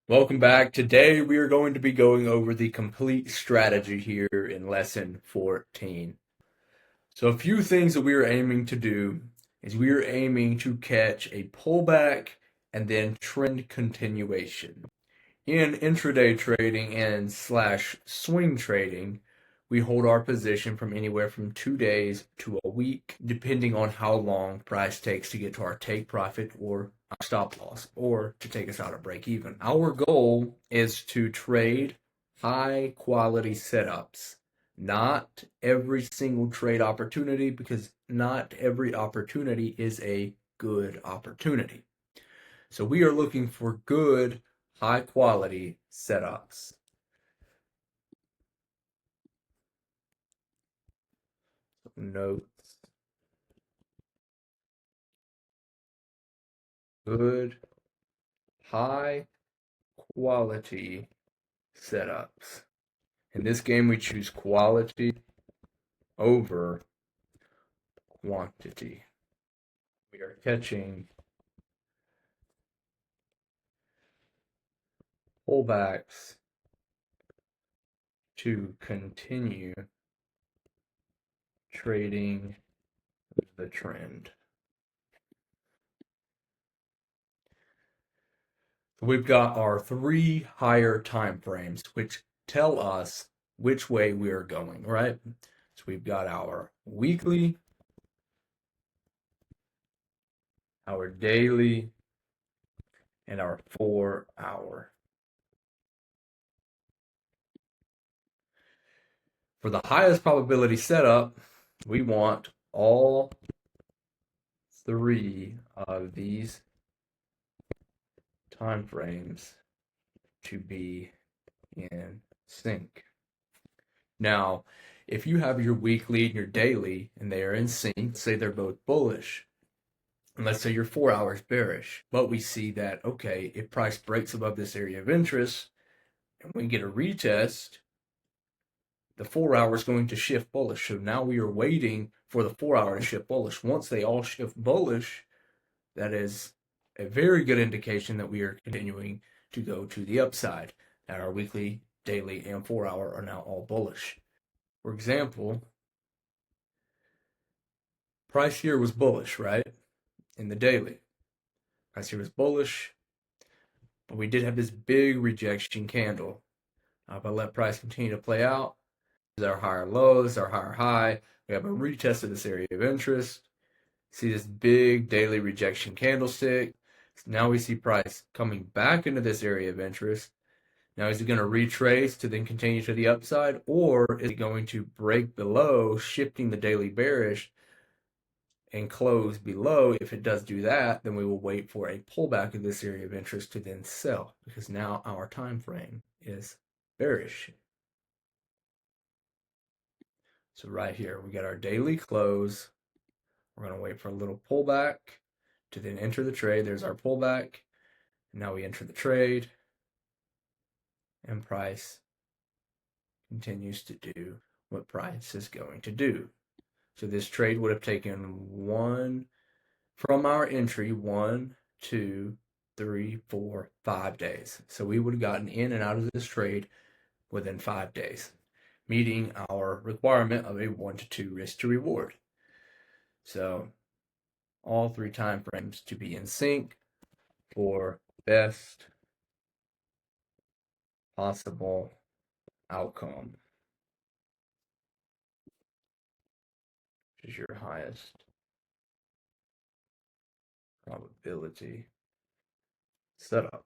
Welcome back. Today we are going to be going over the complete strategy here in lesson 14. So a few things that we are aiming to do is we are aiming to catch a pullback and then trend continuation. In intraday trading and slash swing trading, we hold our position from anywhere from 2 days to a week, depending on how long price takes to get to our take profit or our stop loss, or to take us out of break even. Our goal is to trade high quality setups, not every single trade opportunity, because not every opportunity is a good opportunity. So we are looking for good, high quality setups. Notes. Good, high quality setups. In this game, we choose quality over quantity. We are catching pullbacks to continue trading the trend. We've got our 3 higher time frames, which tell us which way we are going, right? So we've got our weekly, our daily, and our 4-hour. For the highest probability setup, we want all 3 of these time frames to be in sync. Now, if you have your weekly and your daily and they are in sync, say they're both bullish, and let's say your 4 hours bearish, but we see that, okay, if price breaks above this area of interest and we get a retest, the 4 hour is going to shift bullish. So now we are waiting for the 4 hour to shift bullish. Once they all shift bullish, that is a very good indication that we are continuing to go to the upside. That our weekly, daily, and 4 hour are now all bullish. For example, price here was bullish, right? In the daily. Price here was bullish, but we did have this big rejection candle. If I let price continue to play out, this is our higher low, this is our higher high. We have a retest of this area of interest. See this big daily rejection candlestick. Now we see price coming back into this area of interest. Now is it going to retrace to then continue to the upside, or is it going to break below, shifting the daily bearish and close below? If it does do that, then we will wait for a pullback of this area of interest to then sell, because now our time frame is bearish. So right here, we got our daily close. We're going to wait for a little pullback to then enter the trade. There's our pullback. Now we enter the trade, and price continues to do what price is going to do. So this trade would have taken from our entry 1, 2, 3, 4, 5 days. So we would have gotten in and out of this trade within 5 days, meeting our requirement of a 1 to 2 risk to reward. So all 3 time frames to be in sync for best possible outcome, which is your highest probability setup.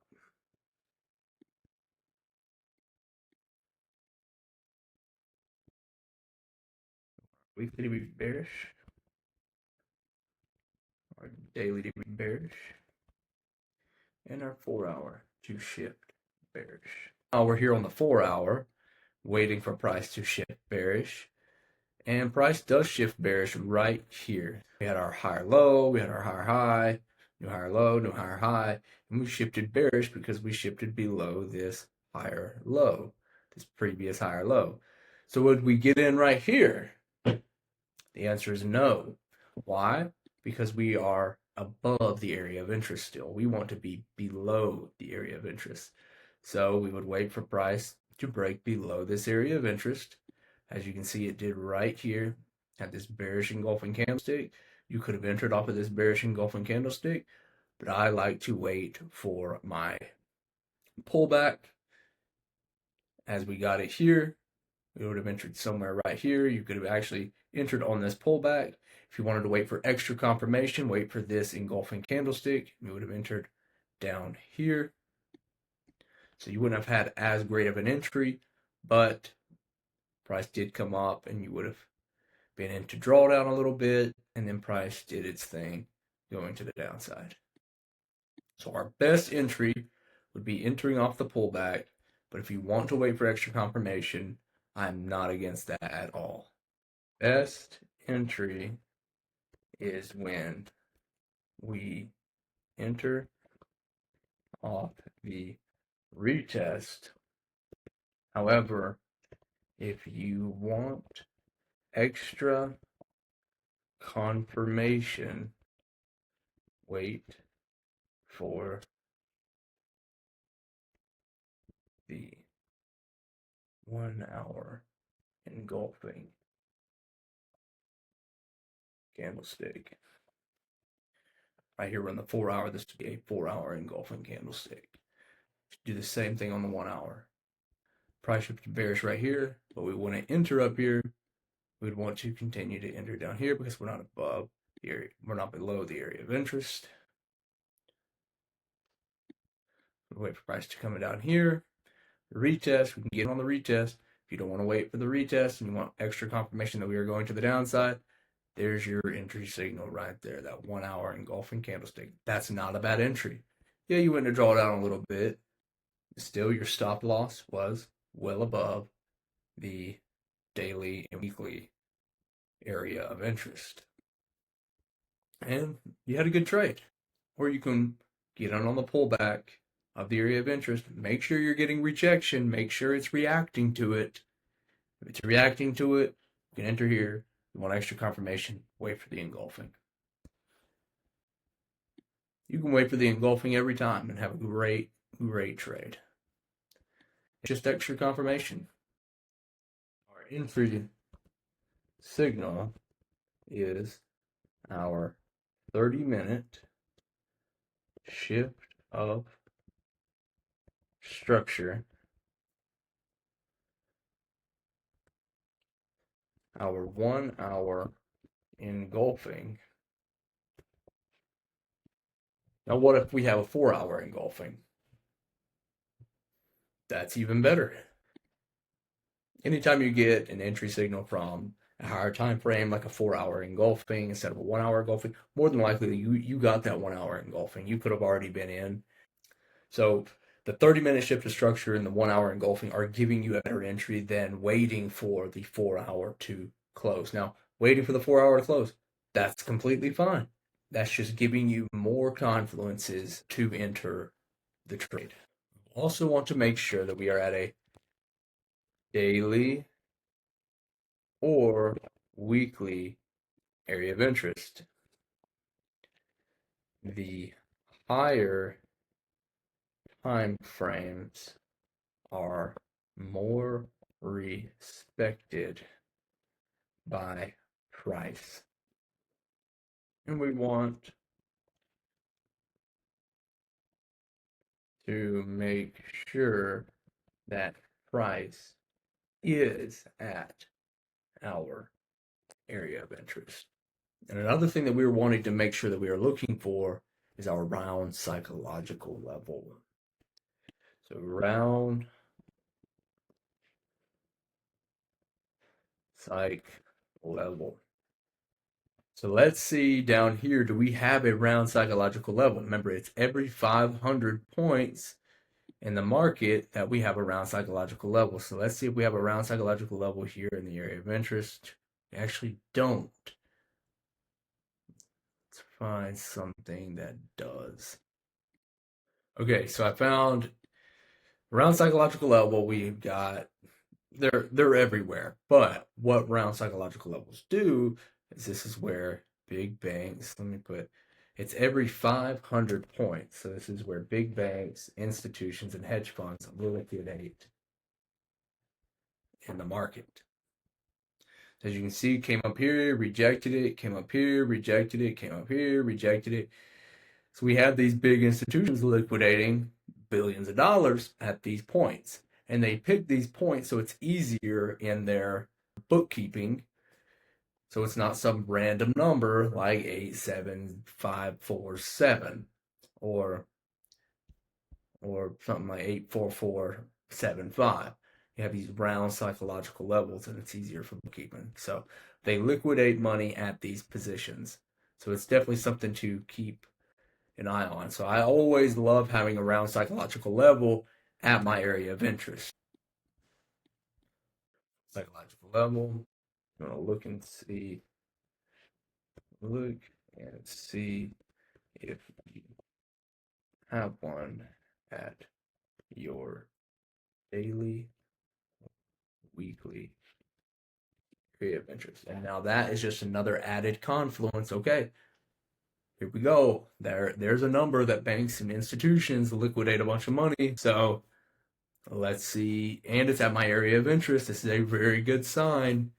Weekly to be bearish, our daily to be bearish, and our 4 hour to shift bearish. Now we're here on the 4 hour, waiting for price to shift bearish. And price does shift bearish right here. We had our higher low, we had our higher high, new higher low, new higher high, and we shifted bearish because we shifted below this higher low, this previous higher low. So would we get in right here? The answer is no. Why? Because we are above the area of interest still. We want to be below the area of interest. So we would wait for price to break below this area of interest. As you can see, it did right here at this bearish engulfing candlestick. You could have entered off of this bearish engulfing candlestick, but I like to wait for my pullback. As we got it here, we would have entered somewhere right here. You could have actually entered on this pullback. If you wanted to wait for extra confirmation, wait for this engulfing candlestick. We would have entered down here. So you wouldn't have had as great of an entry, but price did come up and you would have been into drawdown a little bit, and then price did its thing going to the downside. So our best entry would be entering off the pullback, but if you want to wait for extra confirmation, I'm not against that at all. Best entry is when we enter off the retest. However, if you want extra confirmation, wait for the 1 hour engulfing candlestick. Right here, we're in the 4 hour. This would be a 4 hour engulfing candlestick. Do the same thing on the 1 hour. Price should be bearish right here, but we want to enter up here. We'd want to continue to enter down here because we're not above the area, we're not below the area of interest. We'll wait for price to come down here. The retest, we can get on the retest. If you don't want to wait for the retest and you want extra confirmation that we are going to the downside, there's your entry signal right there, that 1 hour engulfing candlestick. That's not a bad entry. Yeah, you went to draw down a little bit. Still, your stop loss was well above the daily and weekly area of interest. And you had a good trade. Or you can get on the pullback of the area of interest. Make sure you're getting rejection. Make sure it's reacting to it. If it's reacting to it, you can enter here. You want extra confirmation, wait for the engulfing. You can wait for the engulfing every time and have a great, great trade. Just extra confirmation. Our entry signal is our 30-minute shift of structure, our 1 hour engulfing. Now, what if we have a 4 hour engulfing? That's even better. Anytime you get an entry signal from a higher time frame, like a 4 hour engulfing instead of a 1 hour engulfing, more than likely you got that 1 hour engulfing. You could have already been in. So the 30-minute shift of structure and the 1 hour engulfing are giving you a better entry than waiting for the 4 hour to close. Now, waiting for the 4 hour to close, that's completely fine. That's just giving you more confluences to enter the trade. Also want to make sure that we are at a daily or weekly area of interest. The higher time frames are more respected by price. And we want to make sure that price is at our area of interest. And another thing that we were wanting to make sure that we are looking for is our round psychological level. So round psych level. So let's see down here, do we have a round psychological level? Remember, it's every 500 points in the market that we have a round psychological level. So let's see if we have a round psychological level here in the area of interest. We actually don't. Let's find something that does. Okay, so I found round psychological level. We've got they're everywhere. But what round psychological levels do is this is where big banks. Let me put It's every 500 points. So this is where big banks, institutions, and hedge funds liquidate in the market. As you can see, came up here, rejected it, came up here, rejected it, came up here, rejected it. So we have these big institutions liquidating billions of dollars at these points. And they pick these points so it's easier in their bookkeeping. So it's not some random number like 87547 or something like 84475. You have these round psychological levels and it's easier for bookkeeping. So they liquidate money at these positions. So it's definitely something to keep an eye on. So I always love having a round psychological level at my area of interest. Psychological level. I'm gonna look and see if you have one at your daily, weekly area of interest. And now that is just another added confluence. Okay, here we go. There's a number that banks and institutions liquidate a bunch of money. So let's see. And it's at my area of interest. This is a very good sign.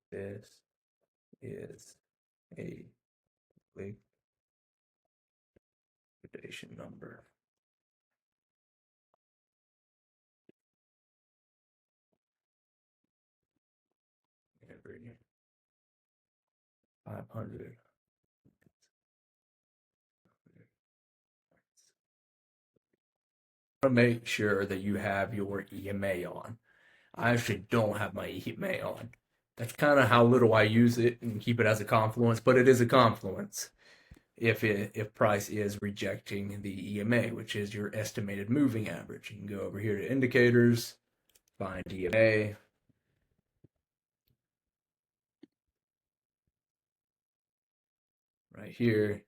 This is a liquidation number. Every 500. To make sure that you have your EMA on. I actually don't have my EMA on. That's kind of how little I use it and keep it as a confluence, but it is a confluence if price is rejecting the EMA, which is your estimated moving average. You can go over here to indicators, find EMA. Right here,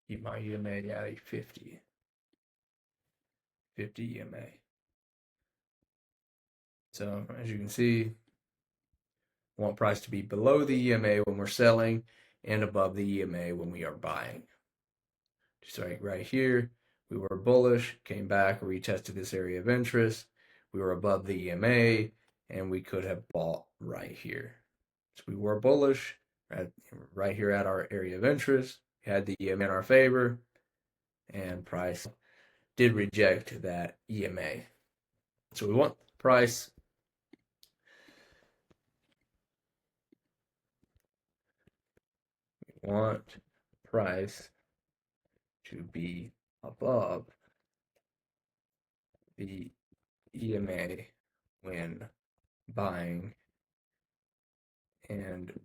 keep my EMA at a 50 EMA. So as you can see, want price to be below the EMA when we're selling and above the EMA when we are buying. Just right here, we were bullish, came back, retested this area of interest. We were above the EMA, and we could have bought right here. So we were bullish right here at our area of interest. We had the EMA in our favor, and price did reject that EMA. So we want price to be above the EMA when buying and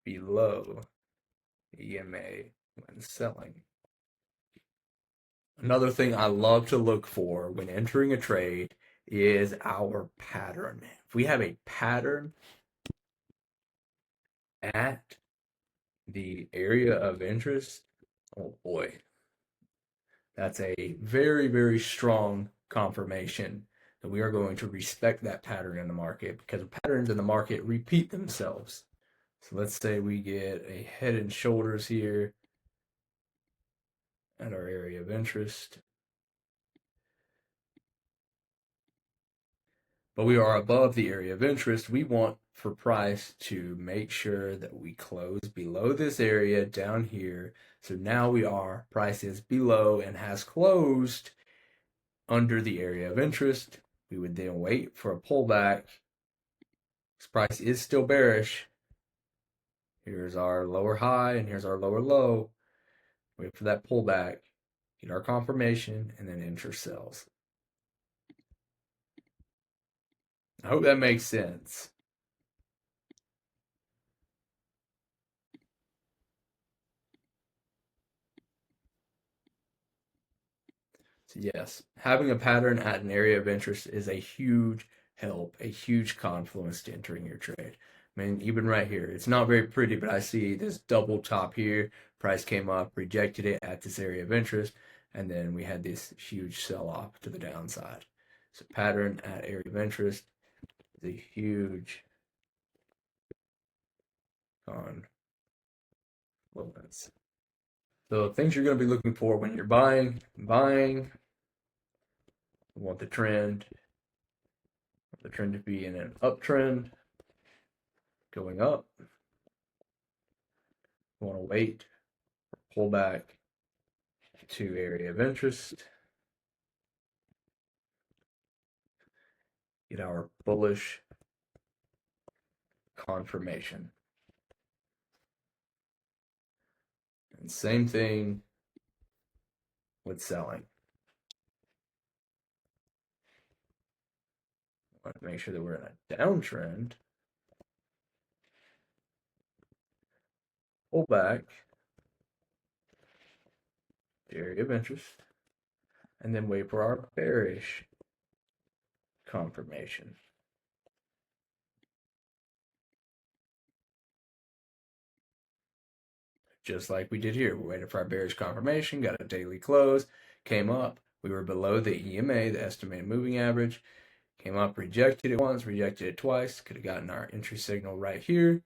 below EMA when selling. Another thing I love to look for when entering a trade is our pattern. If we have a pattern at the area of interest, oh boy, that's a very, very strong confirmation that we are going to respect that pattern in the market, because patterns in the market repeat themselves. So let's say we get a head and shoulders here at our area of interest, but we are above the area of interest. We want for price to make sure that we close below this area down here. So now price is below and has closed under the area of interest. We would then wait for a pullback. This price is still bearish. Here's our lower high and here's our lower low. Wait for that pullback, get our confirmation, and then enter sells. I hope that makes sense. So yes, having a pattern at an area of interest is a huge help, a huge confluence to entering your trade. I mean, even right here, it's not very pretty, but I see this double top here. Price came up, rejected it at this area of interest, and then we had this huge sell-off to the downside. So pattern at area of interest is a huge confluence. So things you're going to be looking for when you're buying, you want the trend to be in an uptrend, going up. You want to wait, pull back to area of interest, get our bullish confirmation. And same thing with selling. Want to make sure that we're in a downtrend, pull back, area of interest, and then wait for our bearish confirmation. Just like we did here, we waited for our bearish confirmation, got a daily close, came up, we were below the EMA, the estimated moving average, came up, rejected it once, rejected it twice, could have gotten our entry signal right here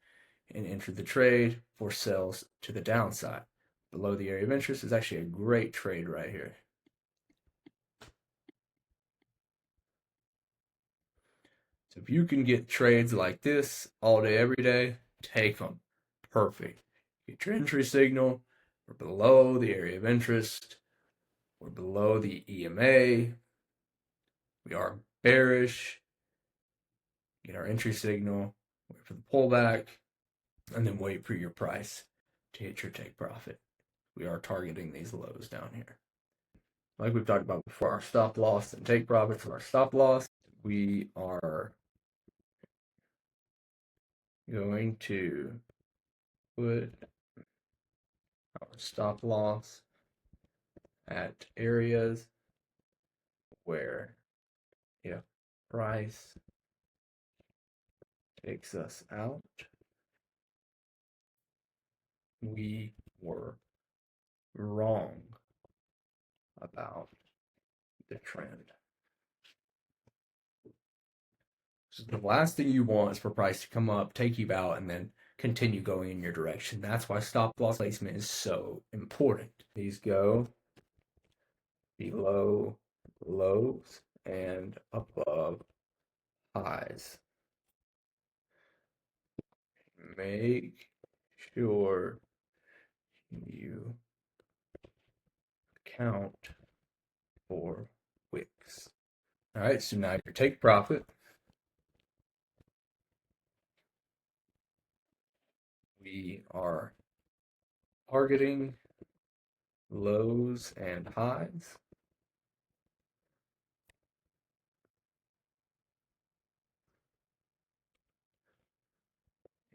and entered the trade for sells to the downside. Below the area of interest is actually a great trade right here. So if you can get trades like this all day, every day, take them. Perfect. Get your entry signal. We're below the area of interest. We're below the EMA. We are bearish. Get our entry signal. Wait for the pullback. And then wait for your price to hit your take profit. We are targeting these lows down here. Like we've talked about before, our stop loss and take profit for our stop loss, we are going to put our stop loss at areas where if price takes us out, we were wrong about the trend. So the last thing you want is for price to come up, take you out, and then continue going in your direction. That's why stop loss placement is so important. These go below lows and above highs. Make sure you account for wicks. All right, so now your take profit. We are targeting lows and highs.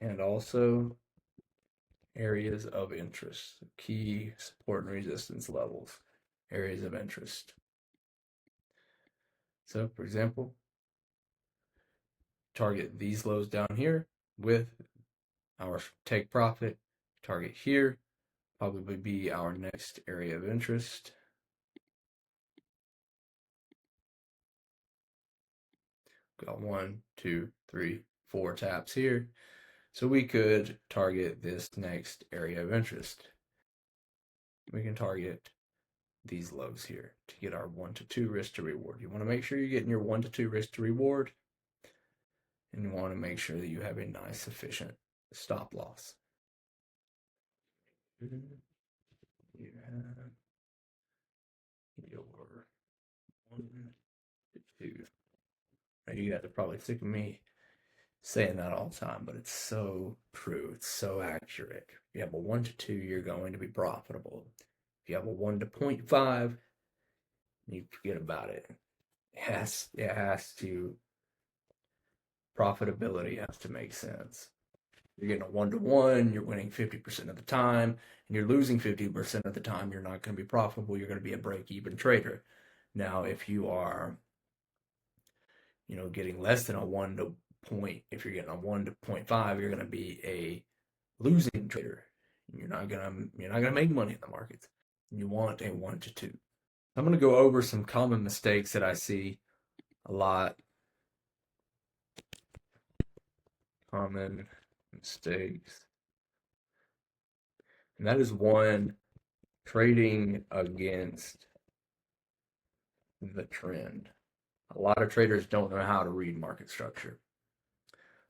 And also areas of interest, key support and resistance levels, areas of interest. So, for example, target these lows down here with our take profit. Target here, probably be our next area of interest. Got 1, 2, 3, 4 taps here. So we could target this next area of interest. We can target these lows here to get our 1 to 2 risk to reward. You want to make sure you're getting your 1 to 2 risk to reward, and you want to make sure that you have a nice, efficient stop loss. You have your 1 to 2. Now, you guys are probably sick of me saying that all the time, but it's so true. It's so accurate. If you have a 1 to 2, you're going to be profitable. If you have a 1 to 0.5, you forget about it. It has to, profitability has to make sense. You're getting a 1 to 1, you're winning 50% of the time, and you're losing 50% of the time, you're not going to be profitable. You're going to be a break-even trader. Now, if you are, getting less than a 1 to point, if you're getting a 1 to 0.5, you're going to be a losing trader. You're not gonna make money in the markets. You want a 1 to 2. I'm going to go over some common mistakes that I see a lot. Common mistakes And that is one, trading against the trend. A lot of traders don't know how to read market structure.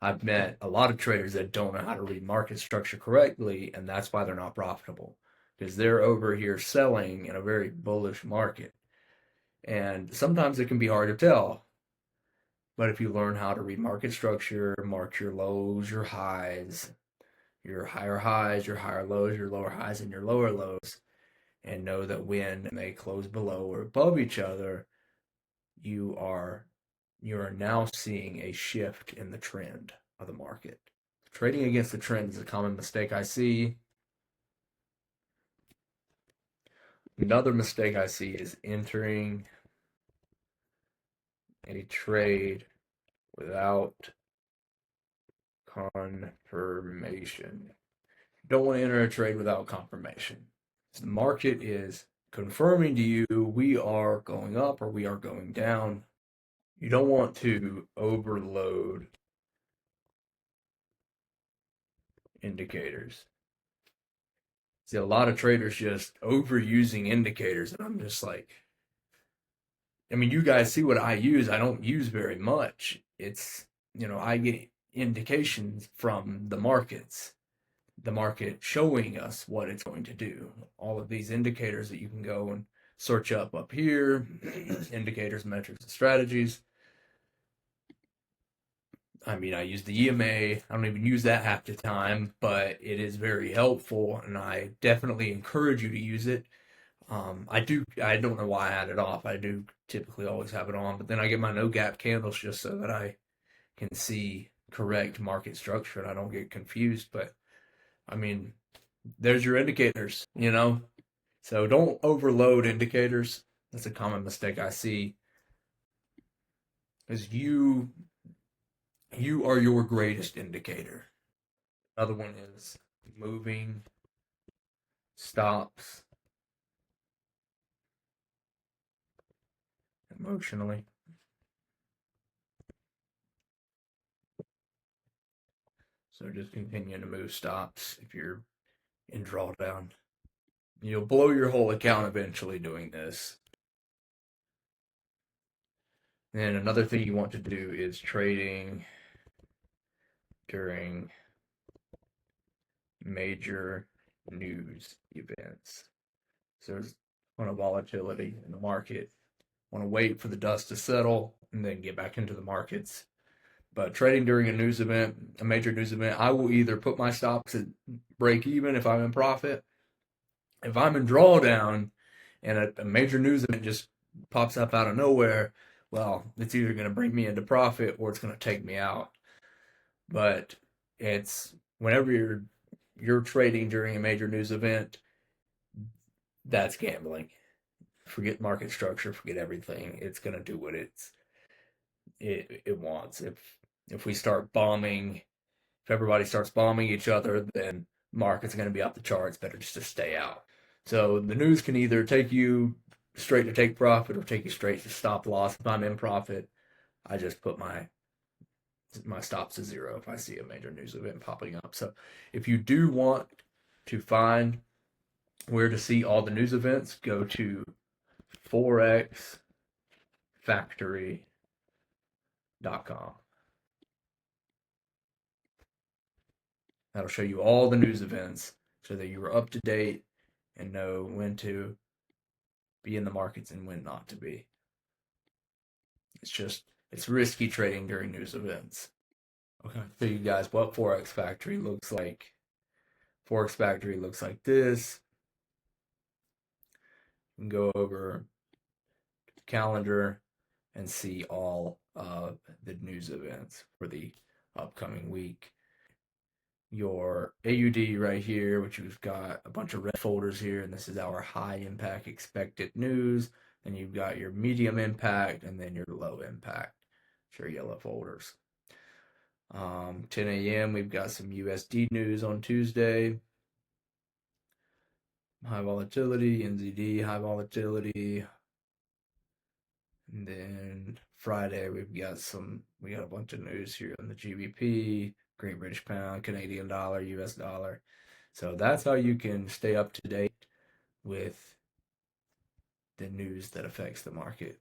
I've met a lot of traders that don't know how to read market structure correctly, and that's why they're not profitable because they're over here selling in a very bullish market. And sometimes it can be hard to tell. But if you learn how to read market structure, mark your lows, your highs, your higher highs, your higher lows, your lower highs, and your lower lows, and know that when they close below or above each other, you are you are now seeing a shift in the trend of the market. Trading against the trend is a common mistake I see. Another mistake I see is entering a trade without confirmation. You don't want to enter a trade without confirmation. So the market is confirming to you we are going up or we are going down. You don't want to overload indicators. See, a lot of traders just overusing indicators, and I'm just like, I mean, you guys see what I use. I don't use very much. I get indications from the market showing us what it's going to do. All of these indicators that you can go and search up here, indicators, metrics, and strategies. I mean, I use the EMA. I don't even use that half the time, but it is very helpful, and I definitely encourage you to use it. I do. I don't know why I had it off. I do typically always have it on, but then I get my no gap candles just so that I can see correct market structure and I don't get confused. But I mean, there's your indicators. So don't overload indicators. That's a common mistake I see. Is you are your greatest indicator. Another one is moving stops emotionally. So just continue to move stops if you're in drawdown. You'll blow your whole account eventually doing this. And another thing you want to do is trading during major news events. So there's a ton of volatility in the market. Want to wait for the dust to settle and then get back into the markets. But trading during a major news event, I will either put my stops at break even if I'm in profit. If I'm in drawdown and a major news event just pops up out of nowhere, well, it's either going to bring me into profit or it's going to take me out. But it's whenever you're trading during a major news event, that's gambling. Forget market structure, forget everything. It's going to do what it wants. If we start bombing, if everybody starts bombing each other, then market's going to be off the charts. Better just to stay out. So the news can either take you straight to take profit or take you straight to stop loss. If I'm in profit, I just put my stops to zero if I see a major news event popping up. So if you do want to find where to see all the news events, go to forexfactory.com. That'll show you all the news events so that you are up to date and know when to be in the markets and when not to be. It's risky trading during news events. Okay, show you guys what Forex Factory looks like. Forex Factory looks like this. You can go over calendar and see all of the news events for the upcoming week. Your AUD right here, which we've got a bunch of red folders here, and this is our high impact expected news. Then you've got your medium impact and then your low impact, your yellow folders. 10 a.m. we've got some USD news on Tuesday. High volatility, NZD high volatility. And then Friday we got a bunch of news here on the GBP, Great British Pound, Canadian dollar, US dollar. So that's how you can stay up to date with the news that affects the market.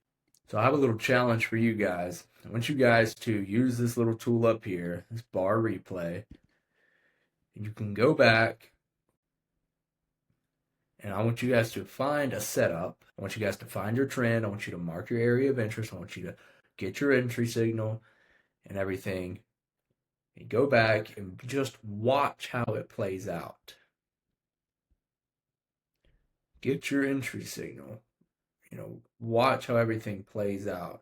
So I have a little challenge for you guys. I want you guys to use this little tool up here, this bar replay, and you can go back and I want you guys to find a setup. I want you guys to find your trend. I want you to mark your area of interest. I want you to get your entry signal and everything. And go back and just watch how it plays out. Get your entry signal. Watch how everything plays out.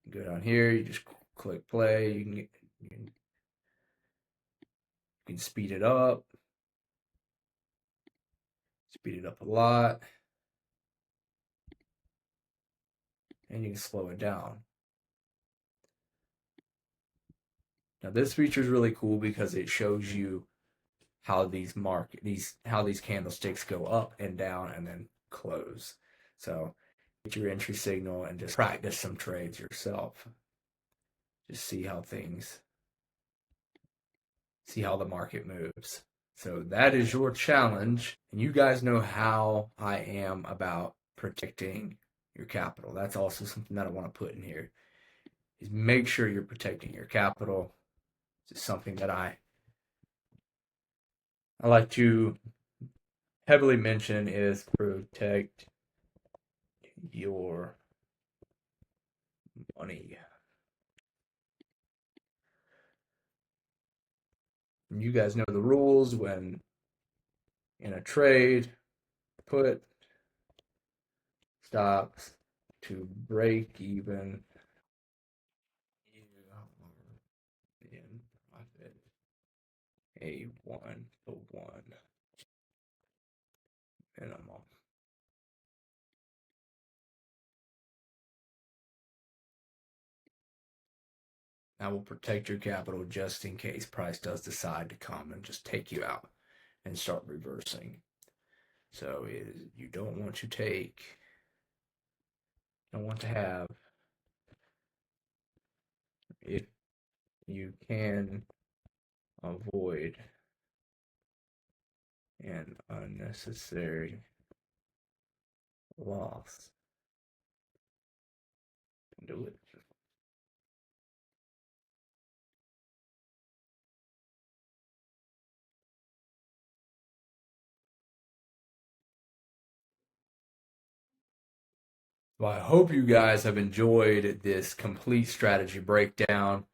You go down here, you just click play. You can speed it up a lot, and you can slow it down. Now this feature is really cool because it shows you how these candlesticks go up and down and then close. So get your entry signal and just practice some trades yourself. Just see how the market moves. So that is your challenge. And you guys know how I am about protecting your capital. That's also something that I want to put in here, is make sure you're protecting your capital. It's something that I like to heavily mention, is protect your money. You guys know the rules when in a trade, put stops to break even. You are in profit. A 1-to-1 minimum. That will protect your capital just in case price does decide to come and just take you out and start reversing. So you don't want to have, if you can avoid an unnecessary loss, do it. Well, I hope you guys have enjoyed this complete strategy breakdown.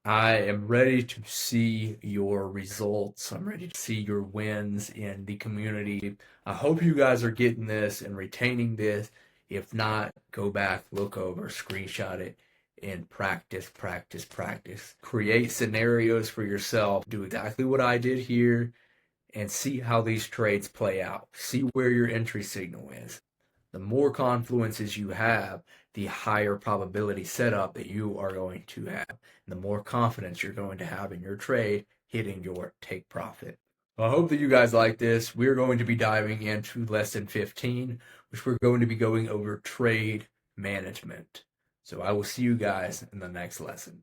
I am ready to see your results. I'm ready to see your wins in the community. I hope you guys are getting this and retaining this. If not, go back, look over, screenshot it, and practice, practice, practice. Create scenarios for yourself. Do exactly what I did here and see how these trades play out. See where your entry signal is. The more confluences you have, the higher probability setup that you are going to have, and the more confidence you're going to have in your trade hitting your take profit. Well, I hope that you guys like this. We're going to be diving into lesson 15, which we're going to be going over trade management. So I will see you guys in the next lesson.